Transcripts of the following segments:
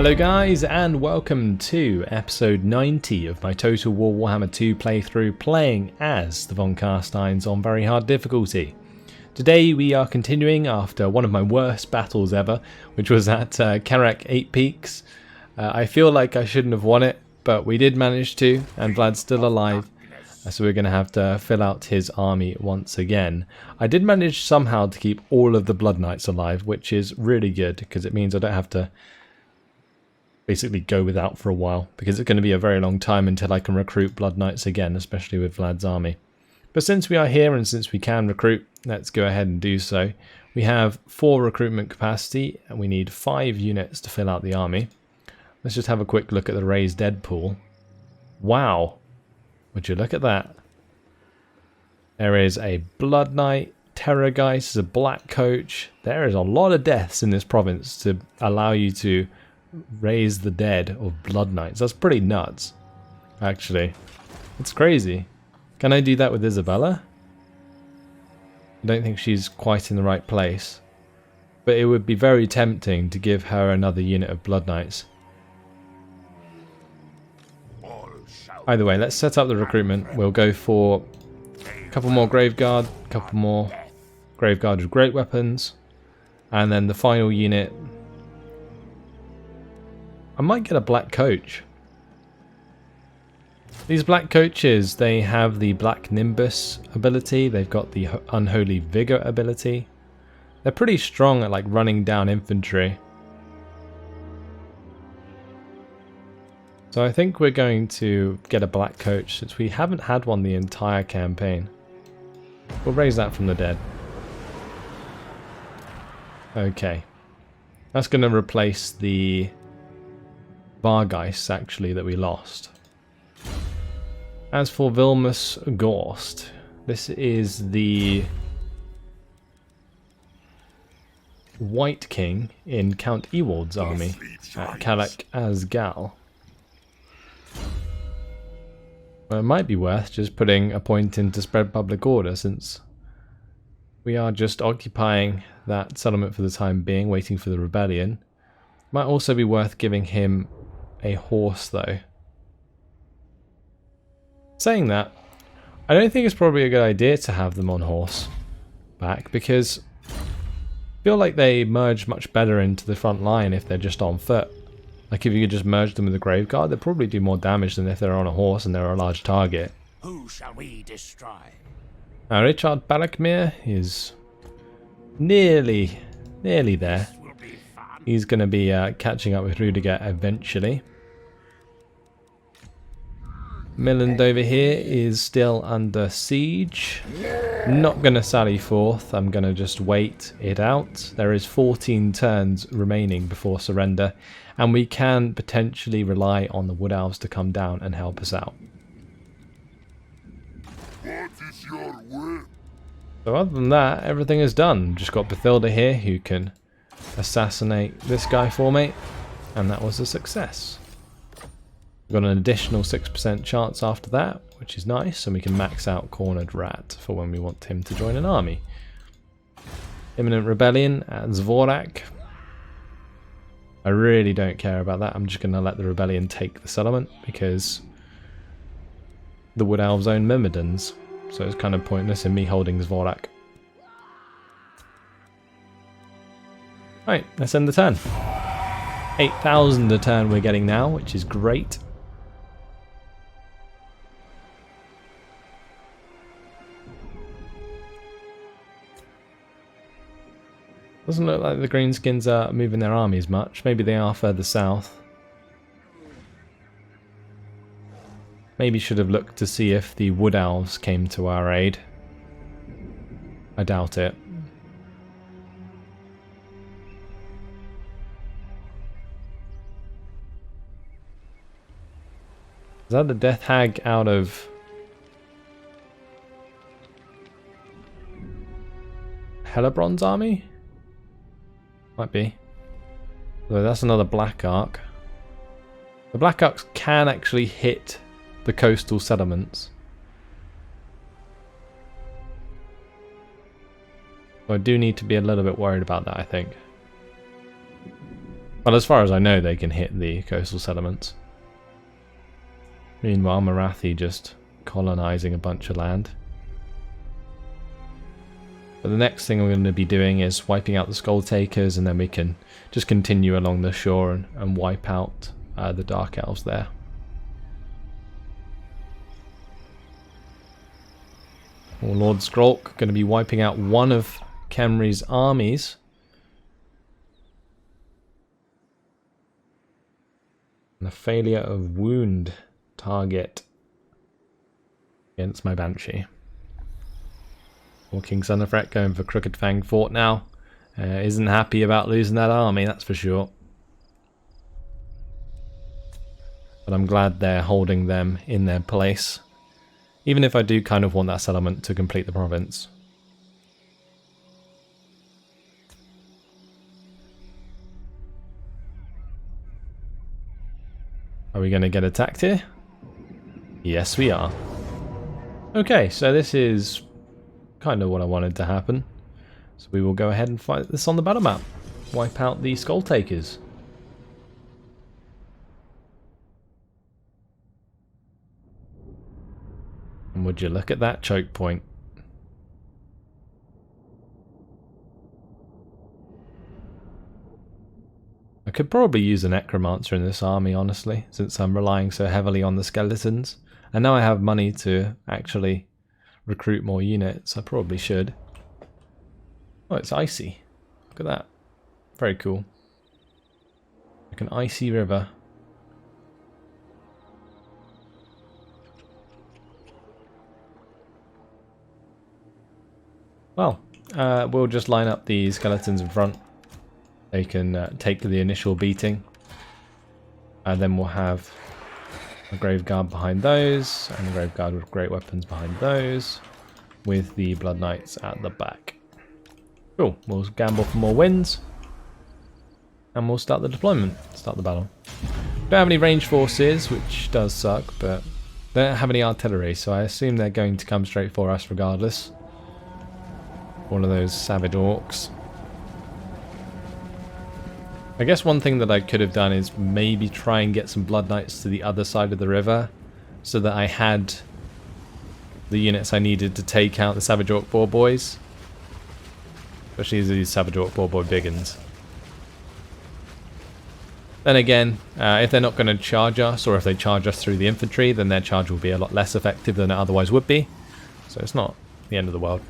Hello guys, and welcome to episode 90 of my Total War Warhammer 2 playthrough, playing as the Von Carsteins on very hard difficulty. Today we are continuing after one of my worst battles ever, which was at Karak 8 Peaks. I feel like I shouldn't have won it, but we did manage to, and Vlad's still alive, so we're going to have to fill out his army once again. I did manage somehow to keep all of the Blood Knights alive, which is really good, because it means I don't have to basically go without for a while, because it's going to be a very long time until I can recruit Blood Knights again, especially with Vlad's army. But since we are here and since we can recruit, let's go ahead and do so. We have 4 recruitment capacity and we need 5 units to fill out the army. Let's just have a quick look at the raised dead pool. Wow, would you look at that? There is a Blood Knight, Terrorgeist, a Black Coach. There is a lot of deaths in this province to allow you to raise the dead of Blood Knights. That's pretty nuts, actually. It's crazy. Can I do that with Isabella? I don't think she's quite in the right place, but it would be very tempting to give her another unit of Blood Knights. Either way, let's set up the recruitment. We'll go for a couple more Graveguard, a couple more Graveguard with great weapons, and then the final unit. I might get a Black Coach. These Black Coaches, they have the Black Nimbus ability, they've got the Unholy Vigor ability. They're pretty strong at like running down infantry. So I think we're going to get a Black Coach since we haven't had one the entire campaign. We'll raise that from the dead. Okay. That's going to replace the Vargeists actually that we lost. As for Vilmus Gorst, this is the White King in Count Ewald's army at Kalak Asgal. Well, it might be worth just putting a point in to spread public order, since we are just occupying that settlement for the time being, waiting for the rebellion. Might also be worth giving him a horse though. Saying that, I don't think it's probably a good idea to have them on horseback, because I feel like they merge much better into the front line if they're just on foot. Like if you could just merge them with a Graveguard, they'd probably do more damage than if they're on a horse and they're a large target. Who shall we destroy? Now Richard Barakmir is nearly there. He's going to be catching up with Rudiger eventually. Milland over here is still under siege. Not going to sally forth. I'm going to just wait it out. There is 14 turns remaining before surrender, and we can potentially rely on the Wood Elves to come down and help us out. What is your will? So other than that, everything is done. Just got Bathilda here who can assassinate this guy for me, and that was a success. We've got an additional 6% chance after that, which is nice, and we can max out Cornered Rat for when we want him to join an army. Imminent Rebellion at Zvorak. I really don't care about that. I'm just going to let the Rebellion take the settlement, because the Wood Elves own Myrmidons, so it's kind of pointless in me holding Zvorak. Right, let's end the turn. 8,000 a turn we're getting now, which is great. Doesn't look like the Greenskins are moving their armies much. Maybe they are further south. Maybe should have looked to see if the Wood Elves came to our aid. I doubt it. Is that the Death Hag out of Hellebrand's army? Might be. So that's another Black Ark. The Black Arks can actually hit the coastal settlements. So I do need to be a little bit worried about that, I think. Well, as far as I know, they can hit the coastal settlements. Meanwhile, Marathi just colonizing a bunch of land. But the next thing we're going to be doing is wiping out the Skull Takers, and then we can just continue along the shore and wipe out the Dark Elves there. Lord Skrolk going to be wiping out one of Khemri's armies. And a failure of wound target against my Banshee. King Sunafret going for Crooked Fang Fort now. Isn't happy about losing that army, that's for sure. But I'm glad they're holding them in their place. Even if I do kind of want that settlement to complete the province. Are we going to get attacked here? Yes, we are. Okay, so this is kind of what I wanted to happen. So we will go ahead and fight this on the battle map. Wipe out the Skull Takers. And would you look at that choke point? I could probably use a Necromancer in this army, honestly, since I'm relying so heavily on the skeletons. And now I have money to actually recruit more units. I probably should. Oh, it's icy. Look at that. Very cool. Like an icy river. Well, we'll just line up the skeletons in front. They can take the initial beating. And then we'll have a Grave Guard behind those, and a Grave Guard with great weapons behind those, with the Blood Knights at the back. Cool, we'll gamble for more wins, and we'll start the deployment, start the battle. Don't have any ranged forces, which does suck, but they don't have any artillery, so I assume they're going to come straight for us regardless. One of those savage orcs. I guess one thing that I could have done is maybe try and get some Blood Knights to the other side of the river, so that I had the units I needed to take out the Savage Orc Boar Boys. Especially these Savage Orc Boar Boy Biggins. Then again, if they're not going to charge us, or if they charge us through the infantry, then their charge will be a lot less effective than it otherwise would be. So it's not the end of the world.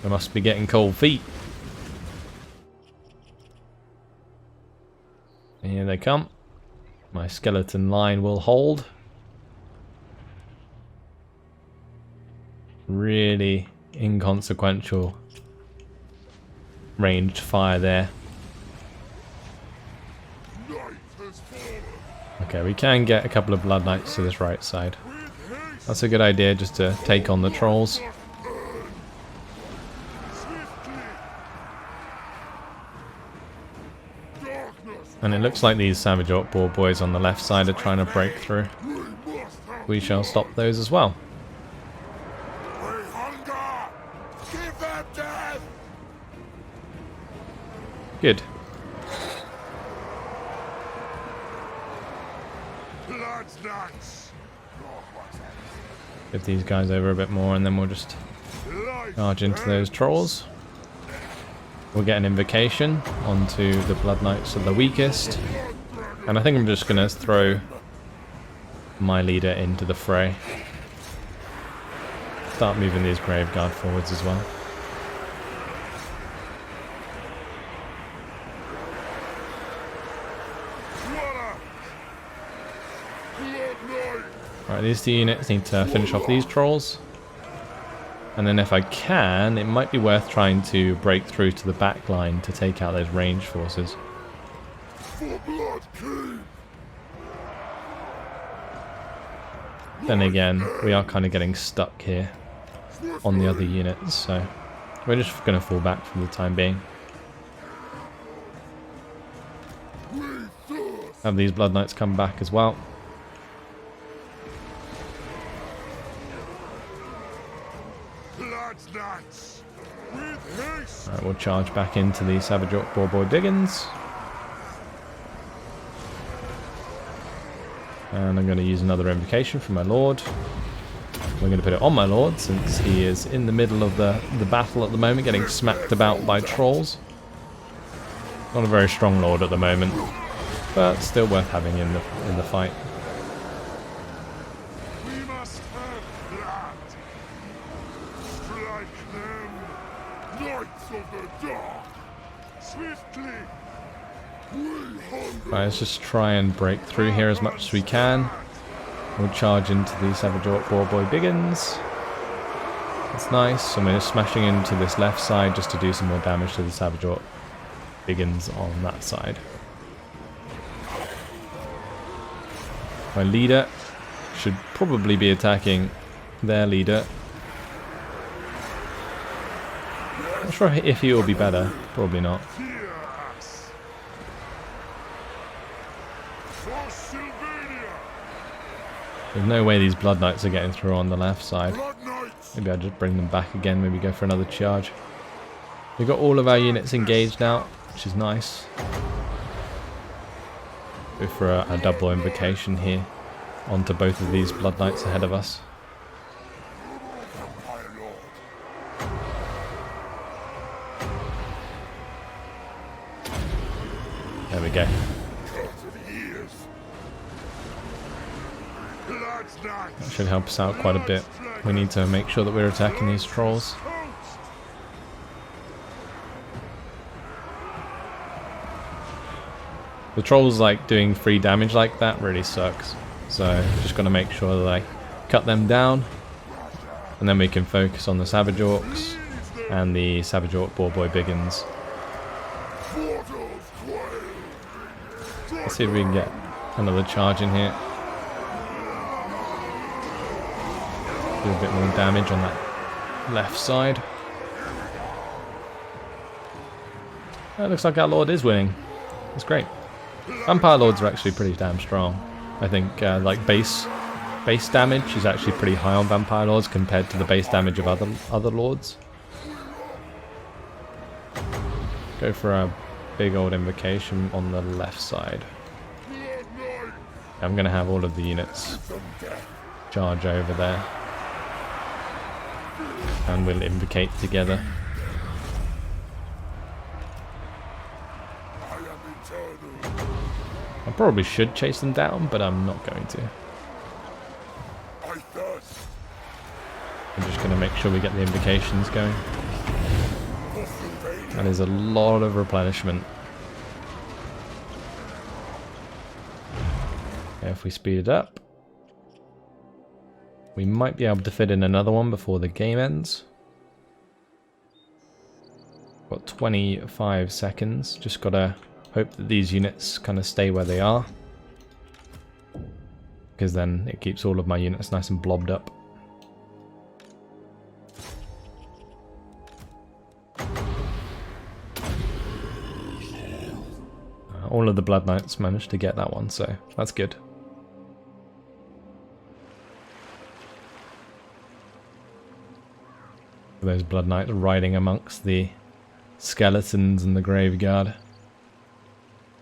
I must be getting cold feet. And here they come. My skeleton line will hold. Really inconsequential ranged fire there. Okay, we can get a couple of Blood Knights to this right side. That's a good idea, just to take on the trolls. And it looks like these Savage Orc Boar Boys on the left side are trying to break through. We shall stop those as well. Good. Give these guys over a bit more, and then we'll just charge into those trolls. We'll get an invocation onto the Blood Knights of the weakest. And I think I'm just going to throw my leader into the fray. Start moving these Grave Guard forwards as well. Right, these two units need to finish off these trolls. And then if I can, it might be worth trying to break through to the back line to take out those ranged forces. Then again, we are kind of getting stuck here on the other units, so we're just going to fall back for the time being. Have these Blood Knights come back as well. knights, with haste. Alright, we'll charge back into the Savage Orc Boar Diggins. And I'm going to use another invocation from my lord. We're going to put it on my lord since he is in the middle of the battle at the moment, getting smacked about by trolls. Not a very strong lord at the moment, but still worth having in the fight. We must have blood. Strike them, knights of the dark. Swiftly. Right, let's just try and break through here as much as we can. We'll charge into the Savage Orc Boar Biggins. That's nice. I'm just smashing into this left side just to do some more damage to the Savage Orc Biggins on that side. My leader should probably be attacking their leader. Not sure if he will be better. Probably not. There's no way these Blood Knights are getting through on the left side. Maybe I'll just bring them back again, maybe go for another charge. We've got all of our units engaged now, which is nice. Go for a double invocation here onto both of these Blood Knights ahead of us. There we go. That should help us out quite a bit. We need to make sure that we're attacking these trolls. The trolls like doing free damage like that really sucks. So just got to make sure that I cut them down. And then we can focus on the Savage Orcs and the Savage Orc Boar Biggins. Let's see if we can get another charge in here. Do a bit more damage on that left side. It looks like our Lord is winning. That's great. Vampire Lords are actually pretty damn strong. I think like base damage is actually pretty high on Vampire Lords compared to the base damage of other Lords. Go for a big old invocation on the left side. I'm going to have all of the units charge over there. And we'll invocate together. I probably should chase them down, but I'm not going to. I'm just going to make sure we get the invocations going. That is a lot of replenishment. Okay, if we speed it up, we might be able to fit in another one before the game ends. Got 25 seconds. Just gotta hope that these units kind of stay where they are, because then it keeps all of my units nice and blobbed up. All of the Blood Knights managed to get that one, so that's good. Those Blood Knights riding amongst the skeletons in the graveyard.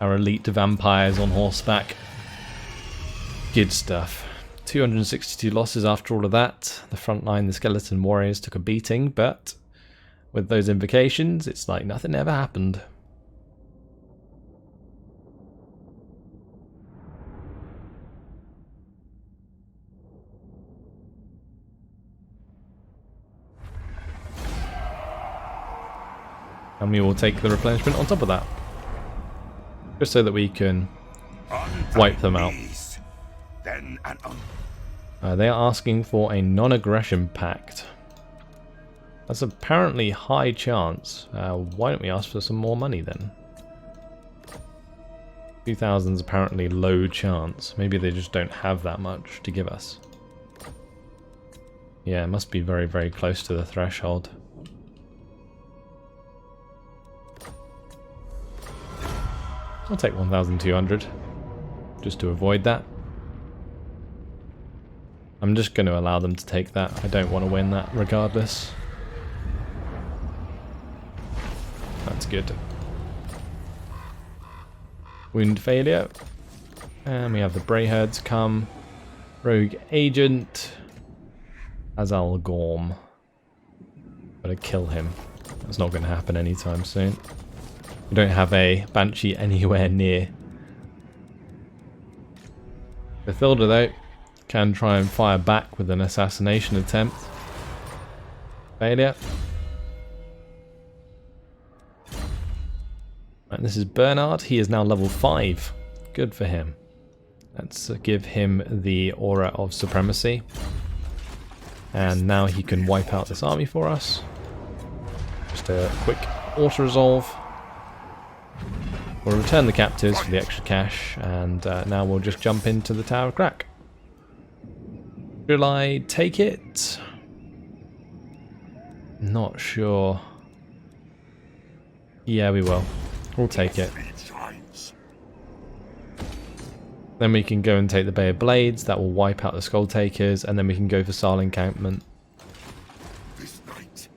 Our elite vampires on horseback. Good stuff. 262 losses after all of that. The front line, the skeleton warriors, took a beating, but with those invocations, it's like nothing ever happened. And we will take the replenishment on top of that. Just so that we can wipe them out. They are asking for a non-aggression pact. That's apparently high chance. Why don't we ask for some more money then? 2,000 is apparently low chance. Maybe they just don't have that much to give us. Yeah, it must be very, very close to the threshold. I'll take 1,200, just to avoid that. I'm just going to allow them to take that. I don't want to win that regardless. That's good. Wound failure. And we have the Brayherds come. Rogue Agent. Azal Gorm. Gotta kill him. That's not going to happen anytime soon. We don't have a Banshee anywhere near. The Thilder though can try and fire back with an assassination attempt. Failure. And this is Bernard. He is now level 5. Good for him. Let's give him the Aura of Supremacy. And now he can wipe out this army for us. Just a quick auto-resolve. We'll return the captives for the extra cash, and now we'll just jump into the Tower of Crack. Will I take it? Not sure. Yeah, we will. We'll take it. Then we can go and take the Bay of Blades. That will wipe out the Skull Takers, and then we can go for Sarl Encampment.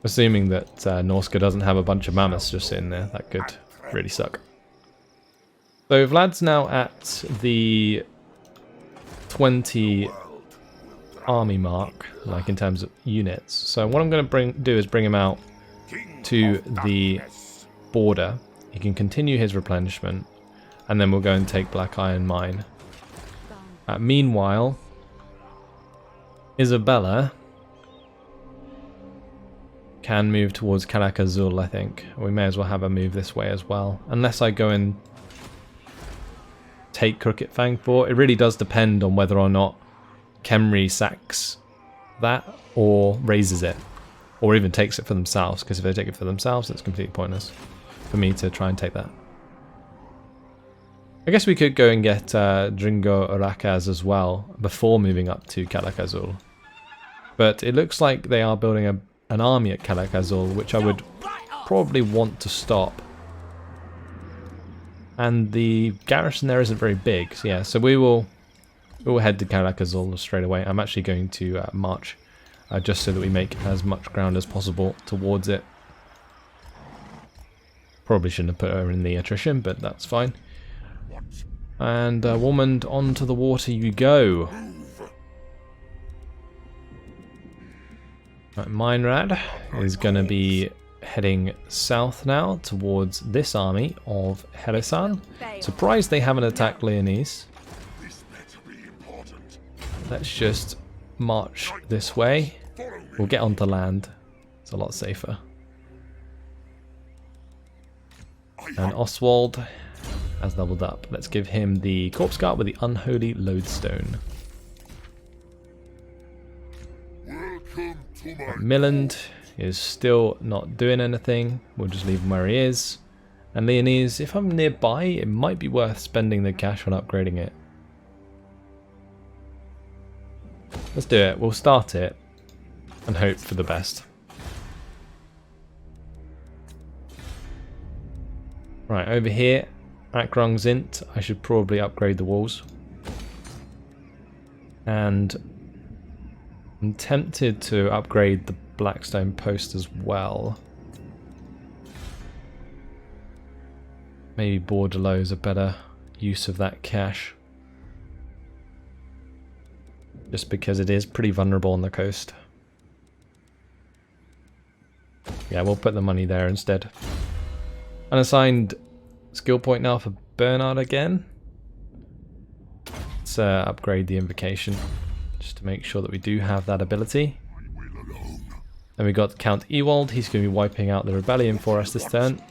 Assuming that Norska doesn't have a bunch of mammoths just sitting there. That could really suck. So Vlad's now at the 20 army mark, like in terms of units. So what I'm going to do is bring him out to the border. He can continue his replenishment, and then we'll go and take Black Iron Mine. Meanwhile, Isabella can move towards Karak Azul, I think. We may as well have her move this way as well. Unless I go and take Crooked Fang Fort. It really does depend on whether or not Khemri sacks that or raises it. Or even takes it for themselves, because if they take it for themselves, it's completely pointless for me to try and take that. I guess we could go and get Dringo Rakaz as well before moving up to Karak Azul. But it looks like they are building an army at Karak Azul, which I would probably want to stop. And the garrison there isn't very big, so yeah. So we will head to Karak Azul straight away. I'm actually going to march just so that we make as much ground as possible towards it. Probably shouldn't have put her in the attrition, but that's fine. And Woman, onto the water you go. Right, Meinrad is going to be heading south now towards this army of Herisan. Surprised they haven't attacked Leonese. Let's just march this way. We'll get onto land. It's a lot safer. And Oswald has leveled up. Let's give him the Corpse Guard with the Unholy Lodestone. Milland is still not doing anything. We'll just leave him where he is. And Leonese, if I'm nearby, it might be worth spending the cash on upgrading it. Let's do it. We'll start it and hope for the best. Right, over here at Grungzint, I should probably upgrade the walls. And I'm tempted to upgrade the Blackstone post as well. Maybe Bordelot is a better use of that cash. Just because it is pretty vulnerable on the coast. Yeah, we'll put the money there instead. Unassigned skill point now for Bernard again. Let's upgrade the invocation just to make sure that we do have that ability. Then we got Count Ewald. He's going to be wiping out the rebellion for us this turn.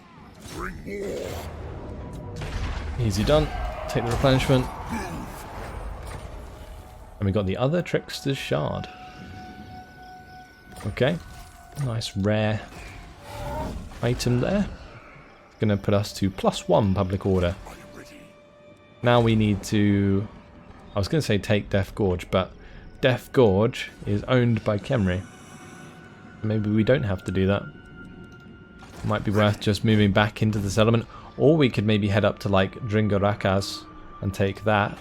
Easy done. Take the replenishment. And we got the other Trickster's Shard. Okay. Nice rare item there. Going to put us to +1 public order. Now we need to... I was going to say take Death Gorge, but Death Gorge is owned by Khemri. Maybe we don't have to do that. Might be worth just moving back into the settlement. Or we could maybe head up to like Dringo Rakaz and take that.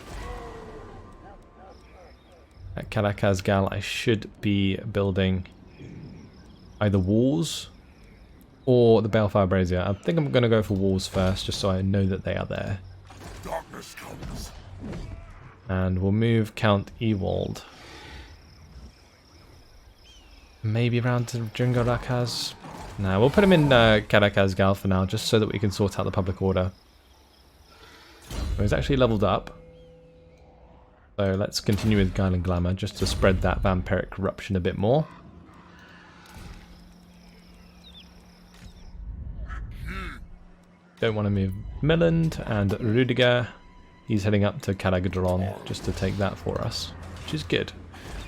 At Karakaz Gal I should be building either walls or the Balefire Brazier. I think I'm going to go for walls first, just so I know that they are there. Darkness comes. And we'll move Count Ewald. Maybe around to Djungarakaz. No, we'll put him in Karakaz Gal for now, just so that we can sort out the public order. So he's actually leveled up. So let's continue with Guile and Glamour, just to spread that vampiric corruption a bit more. Don't want to move Milland, and Rudiger, he's heading up to Karagadron just to take that for us, which is good.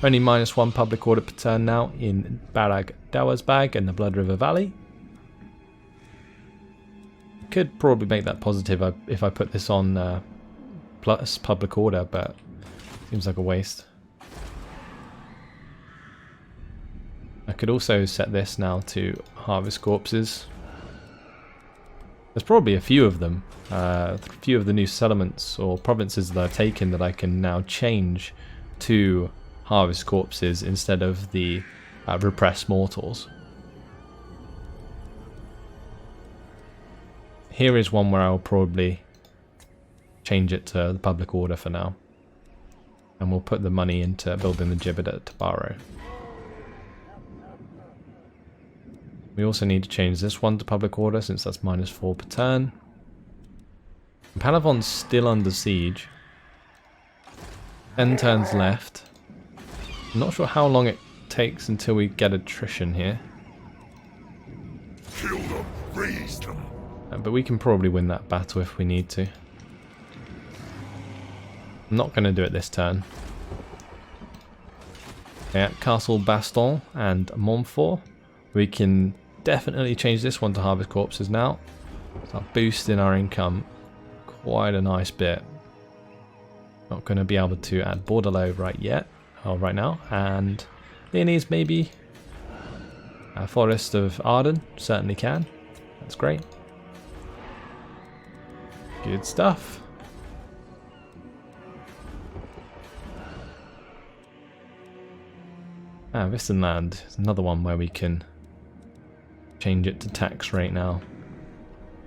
Only -1 public order per turn now in Barag Dawazbag and the Blood River Valley. Could probably make that positive if I put this on plus public order, but seems like a waste. I could also set this now to Harvest Corpses. There's probably a few of them, a few of the new settlements or provinces that I've taken that I can now change to Harvest Corpses instead of the Repressed Mortals. Here is one where I'll probably change it to the public order for now. And we'll put the money into building the gibbet at Tabaro. We also need to change this one to public order since that's -4 per turn. Palavon's still under siege. 10 turns left. I'm not sure how long it takes until we get attrition here. Kill them, raise them. But we can probably win that battle if we need to. I'm not going to do it this turn. Yeah, Castle Baston and Montfort. We can definitely change this one to Harvest Corpses now. Start boosting our income quite a nice bit. Not going to be able to add Bordelot right now. And Leonese maybe. Forest of Arden certainly can. That's great. Good stuff. Vistenland is another one where we can change it to tax rate now.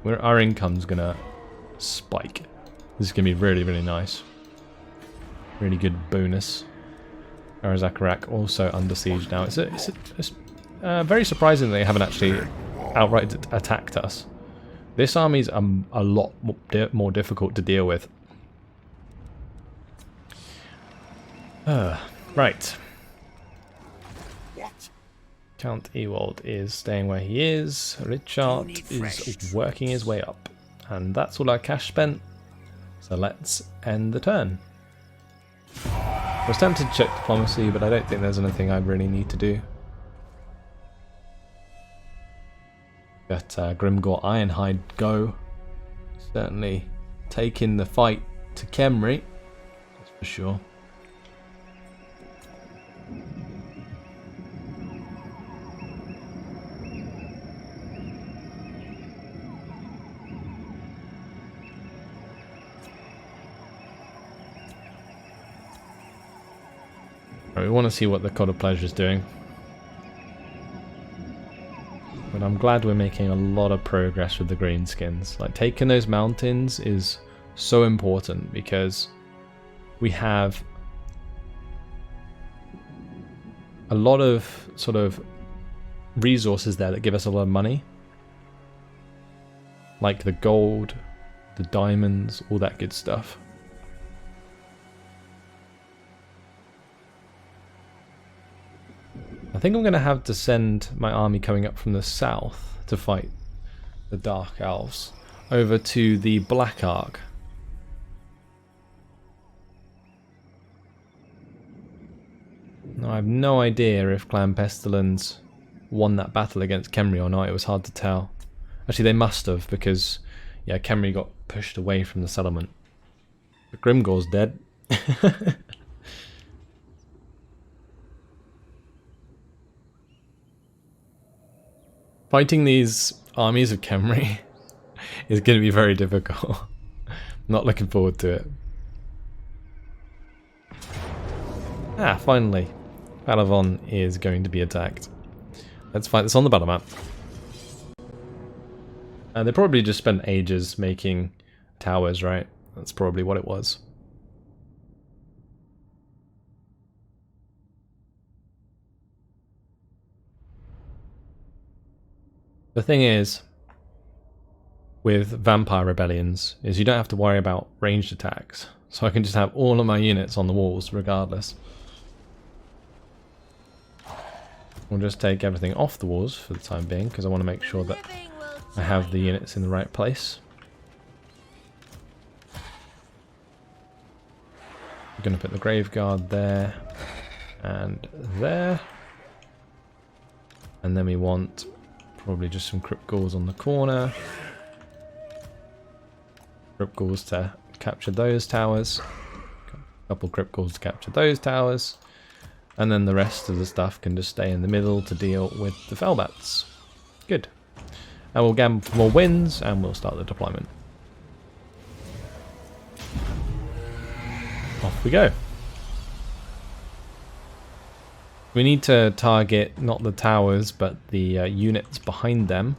Our income's gonna spike. This is gonna be really, really nice. Really good bonus. Arazakarak also under siege now. It's very surprising they haven't actually outright attacked us. This army's a lot more difficult to deal with. Right. Count Ewald is staying where he is. Richard is working his way up. And that's all our cash spent. So let's end the turn. I was tempted to check diplomacy, but I don't think there's anything I really need to do. Got Grimgor Ironhide go. Certainly taking the fight to Khemri. That's for sure. We want to see what the Cod of Pleasure is doing. But I'm glad we're making a lot of progress with the Greenskins. Like, taking those mountains is so important because we have a lot of sort of resources there that give us a lot of money. Like the gold, the diamonds, all that good stuff. I think I'm going to have to send my army coming up from the south to fight the Dark Elves over to the Black Ark. Now, I have no idea if Clan Pestilence won that battle against Khemri or not. It was hard to tell. Actually, they must have, because yeah, Khemri got pushed away from the settlement. But Grimgor's dead. Fighting these armies of Khemri is going to be very difficult. Not looking forward to it. Finally. Palavon is going to be attacked. Let's fight this on the battle map. They probably just spent ages making towers, right? That's probably what it was. The thing is, with vampire rebellions, is you don't have to worry about ranged attacks. So I can just have all of my units on the walls regardless. We'll just take everything off the walls for the time being, because I want to make sure that I have the units in the right place. I'm going to put the grave guard there and there. And then we want probably just some crypt ghouls on the corner. Crypt ghouls to capture those towers. A couple crypt ghouls to capture those towers. And then the rest of the stuff can just stay in the middle to deal with the fellbats. Good. And we'll gamble for more wins and we'll start the deployment. Off we go. We need to target not the towers but the units behind them.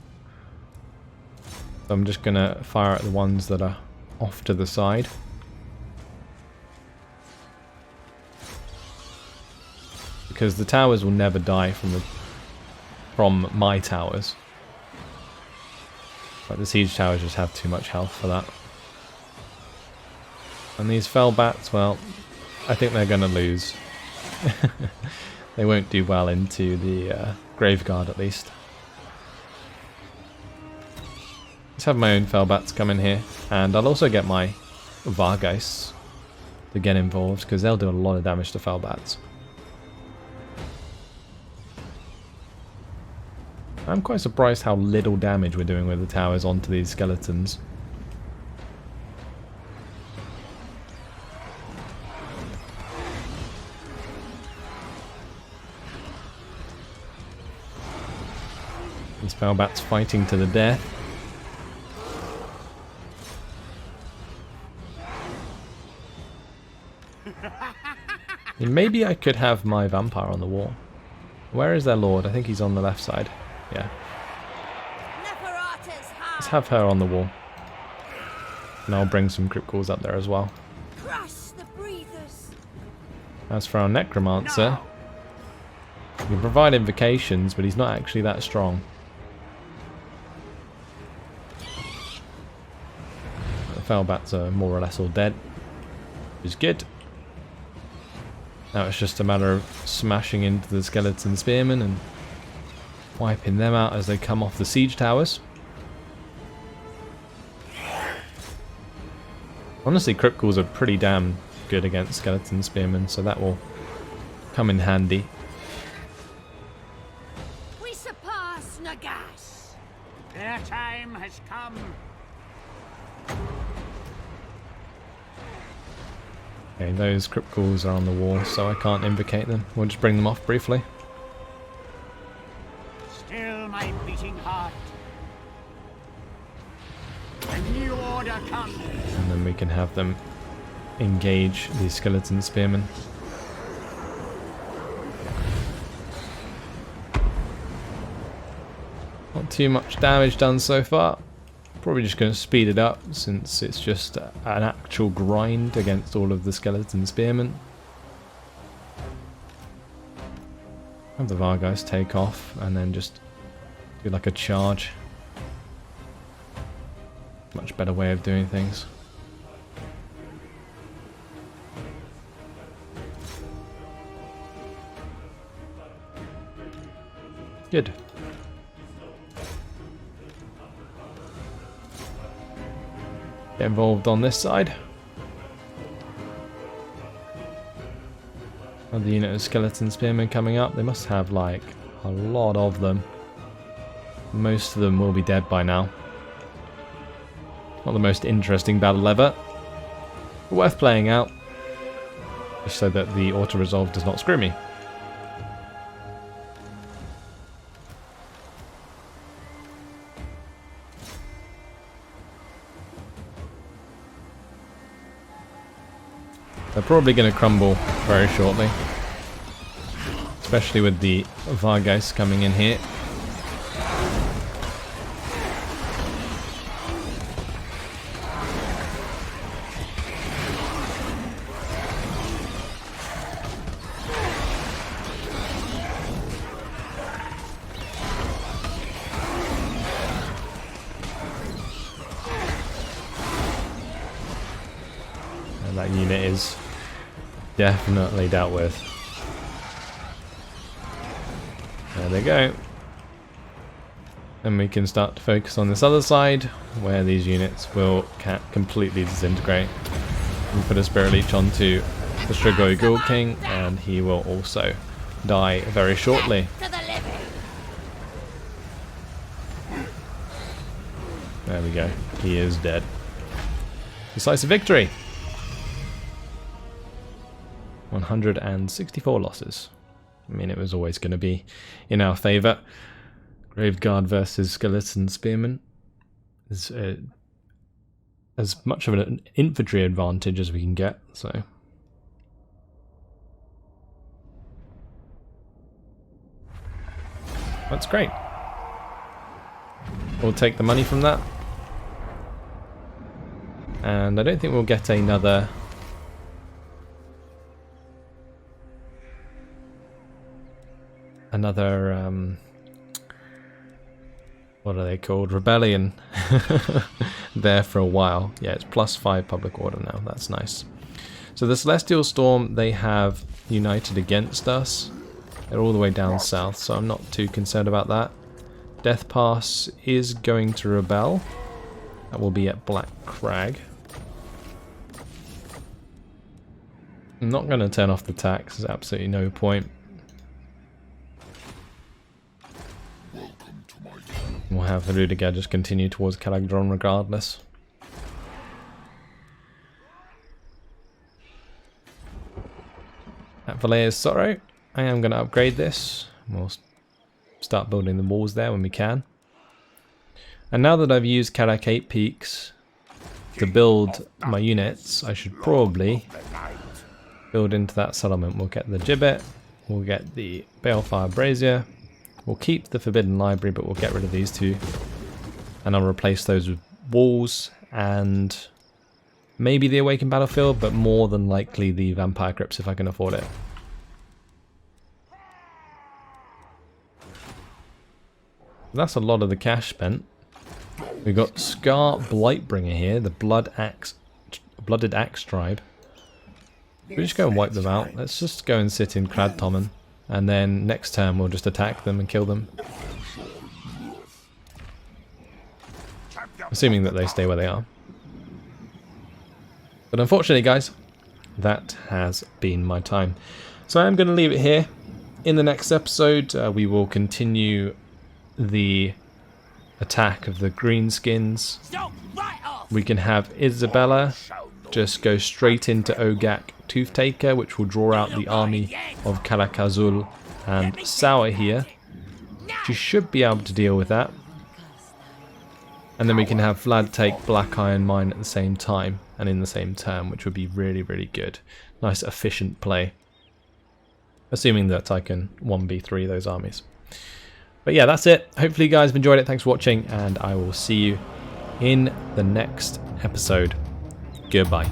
So I'm just going to fire at the ones that are off to the side. Because the towers will never die from my towers. But the siege towers just have too much health for that. And these fellbats, well, I think they're going to lose. They won't do well into the graveguard at least. Let's have my own fellbats come in here. And I'll also get my Vargeists to get involved, because they'll do a lot of damage to fellbats. I'm quite surprised how little damage we're doing with the towers onto these skeletons. These fellbats fighting to the death. Maybe I could have my vampire on the wall. Where is their lord? I think he's on the left side. Yeah. Let's have her on the wall. And I'll bring some crypt ghouls up there as well. As for our necromancer, he can provide invocations, but he's not actually that strong. The fellbats are more or less all dead, which is good. Now it's just a matter of smashing into the skeleton spearmen and wiping them out as they come off the siege towers. Honestly, crypt ghouls are pretty damn good against skeleton spearmen, so that will come in handy. We surpass Nagash. Their time has come. Okay, those crypt ghouls are on the wall, so I can't invocate them. We'll just bring them off briefly. Still my beating heart. A new order comes. And then we can have them engage the skeleton spearmen. Not too much damage done so far. Probably just going to speed it up since it's just an actual grind against all of the skeleton spearmen. Have the Vargeist take off and then just do like a charge. Much better way of doing things. Good. Get involved on this side. Another unit of skeleton spearmen coming up. They must have like a lot of them. Most of them will be dead by now. Not the most interesting battle ever, but worth playing out, just so that the auto-resolve does not screw me. They're probably going to crumble very shortly, especially with the Vargeist coming in here. unit is definitely dealt with. There they go. And we can start to focus on this other side, where these units will completely disintegrate. We put a Spirit Leech onto the Strigoi Ghoul King, and he will also die very shortly. There we go. He is dead. Decisive victory! 164 losses. I mean, it was always going to be in our favour. Graveguard versus Skeleton Spearman is as much of an infantry advantage as we can get, so. That's great. We'll take the money from that. And I don't think we'll get another what are they called? Rebellion there for a while. Yeah, it's +5 public order now. That's nice. So the Celestial Storm, they have united against us. They're all the way down south, so I'm not too concerned about that. Death Pass is going to rebel. That will be at Black Crag. I'm not going to turn off the tax. There's absolutely no point. We'll have Rudiger just continue towards Calagdron regardless. At Valea's Sorrow, I am going to upgrade this. We'll start building the walls there when we can. And now that I've used Karak 8 Peaks to build my units, I should probably build into that settlement. We'll get the Gibbet, we'll get the Balefire Brazier, we'll keep the Forbidden Library, but we'll get rid of these two. And I'll replace those with walls and maybe the Awakened Battlefield, but more than likely the Vampire Crypts if I can afford it. That's a lot of the cash spent. We've got Scar Blightbringer here, the Blooded Axe tribe. We'll just go and wipe them out. Let's just go and sit in Cradtommen, and then next turn we'll just attack them and kill them. Assuming that they stay where they are. But unfortunately, guys, that has been my time. So I am going to leave it here. In the next episode, we will continue the attack of the Greenskins. We can have Isabella just go straight into Ogak Toothtaker, which will draw out the army of Kalakazul and Sour here. She should be able to deal with that. And then we can have Vlad take Black Iron Mine at the same time and in the same turn, which would be really, really good. Nice efficient play. Assuming that I can 1v3 those armies. But yeah, that's it. Hopefully you guys have enjoyed it. Thanks for watching, and I will see you in the next episode. Goodbye.